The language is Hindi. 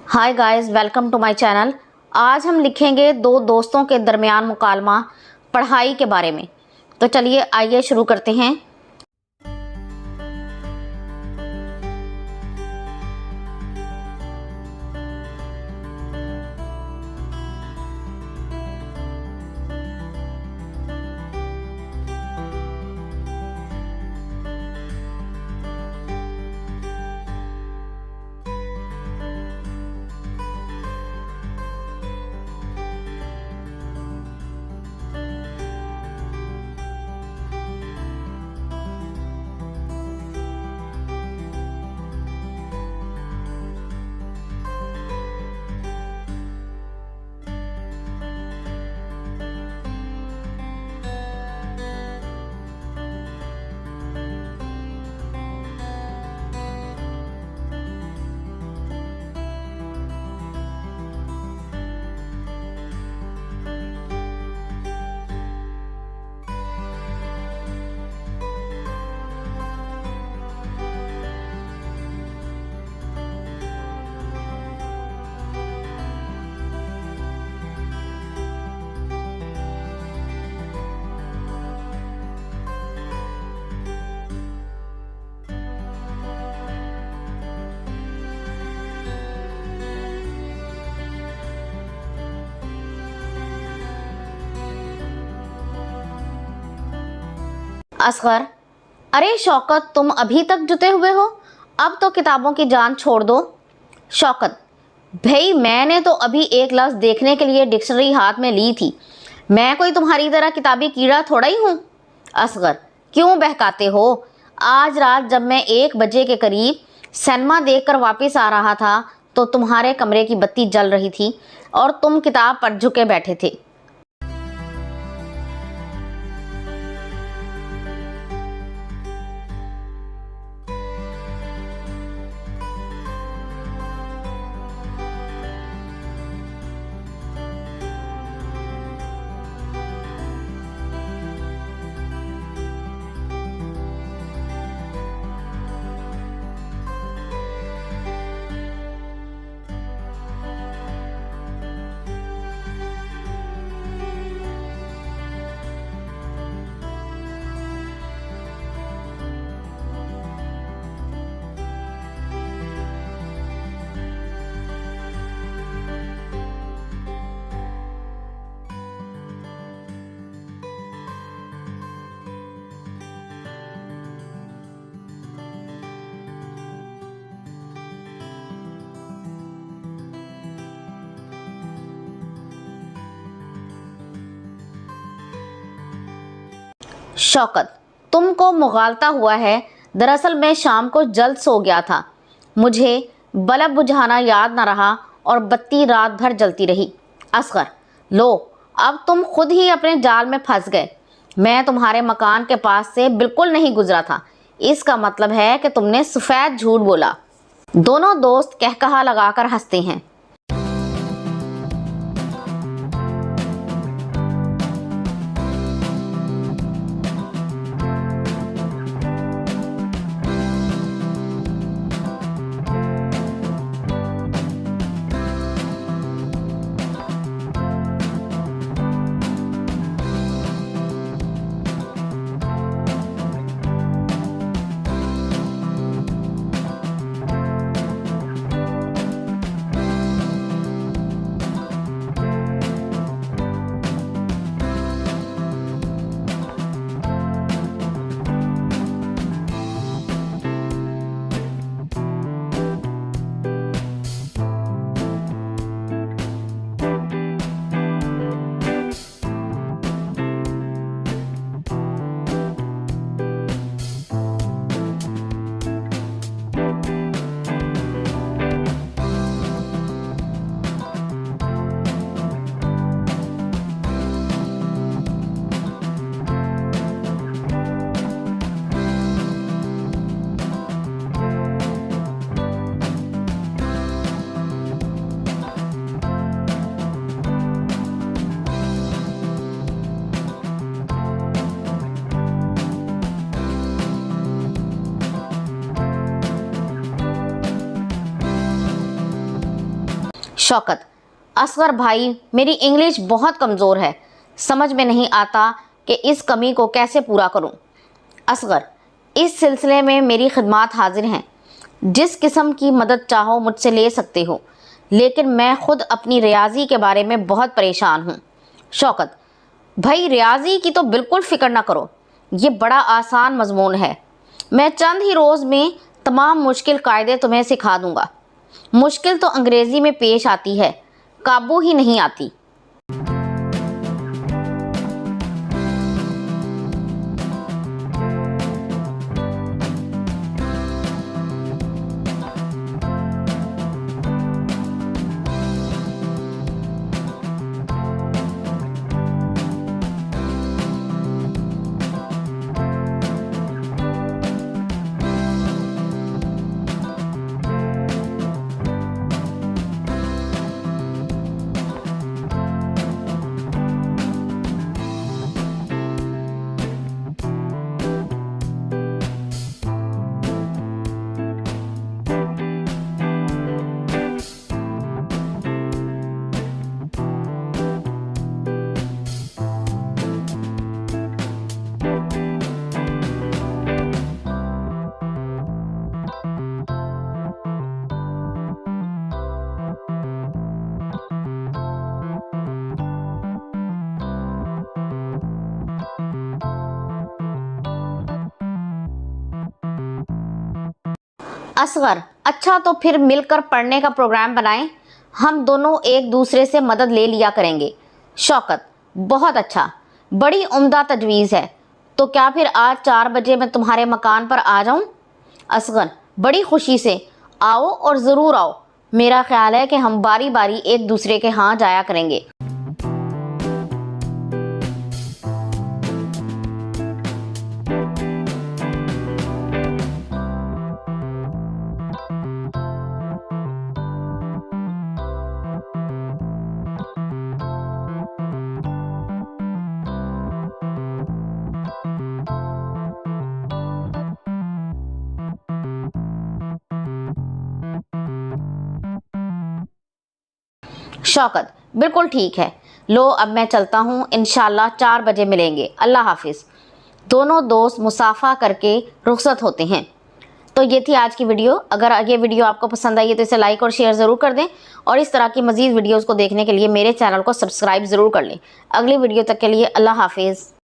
Hi guys, welcome to my channel. आज हम लिखेंगे दो दोस्तों के दरमियान मुकालमा पढ़ाई के बारे में। तो चलिए आइए शुरू करते हैं। असगर, अरे शौकत, तुम अभी तक जुटे हुए हो? अब तो किताबों की जान छोड़ दो। शौकत, भाई मैंने तो अभी एक लफ्ज़ देखने के लिए डिक्शनरी हाथ में ली थी। मैं कोई तुम्हारी तरह किताबी कीड़ा थोड़ा ही हूँ। असगर, क्यों बहकाते हो? आज रात जब मैं 1 बजे के करीब सिनेमा देखकर वापस आ रहा था तो तुम्हारे कमरे की बत्ती जल रही थी और तुम किताब पर झुके बैठे थे। शौकत, तुमको मुगालता हुआ है। दरअसल मैं शाम को जल्द सो गया था। मुझे बल्ब बुझाना याद न रहा और बत्ती रात भर जलती रही। असगर, लो अब तुम खुद ही अपने जाल में फंस गए। मैं तुम्हारे मकान के पास से बिल्कुल नहीं गुजरा था। इसका मतलब है कि तुमने सफ़ेद झूठ बोला। दोनों दोस्त कहकहा लगाकर हंसते हैं। शौकत, असगर भाई मेरी इंग्लिश बहुत कमज़ोर है, समझ में नहीं आता कि इस कमी को कैसे पूरा करूं। असगर, इस सिलसिले में मेरी खिदमत हाजिर हैं, जिस किस्म की मदद चाहो मुझसे ले सकते हो, लेकिन मैं ख़ुद अपनी रियाजी के बारे में बहुत परेशान हूँ। शौकत, भाई रियाजी की तो बिल्कुल फ़िक्र ना करो, ये बड़ा आसान मजमून है। मैं चंद ही रोज़ में तमाम मुश्किल कायदे तुम्हें सिखा दूँगा। मुश्किल तो अंग्रेज़ी में पेश आती है, काबू ही नहीं आती। असगर, अच्छा तो फिर मिलकर पढ़ने का प्रोग्राम बनाएं, हम दोनों एक दूसरे से मदद ले लिया करेंगे। शौकत, बहुत अच्छा, बड़ी उम्दा तजवीज़ है। तो क्या फिर आज 4 बजे मैं तुम्हारे मकान पर आ जाऊं? असगर, बड़ी खुशी से, आओ और ज़रूर आओ। मेरा ख्याल है कि हम बारी बारी एक दूसरे के यहाँ जाया करेंगे। शौकत, बिल्कुल ठीक है। लो अब मैं चलता हूँ, इंशाल्लाह 4 बजे मिलेंगे। अल्लाह हाफिज़। दोनों दोस्त मुसाफा करके रुखसत होते हैं। तो ये थी आज की वीडियो। अगर ये वीडियो आपको पसंद आई है तो इसे लाइक और शेयर ज़रूर कर दें, और इस तरह की मज़ीद वीडियोज़ को देखने के लिए मेरे चैनल को सब्सक्राइब ज़रूर कर लें। अगली वीडियो तक के लिए अल्लाह हाफिज़।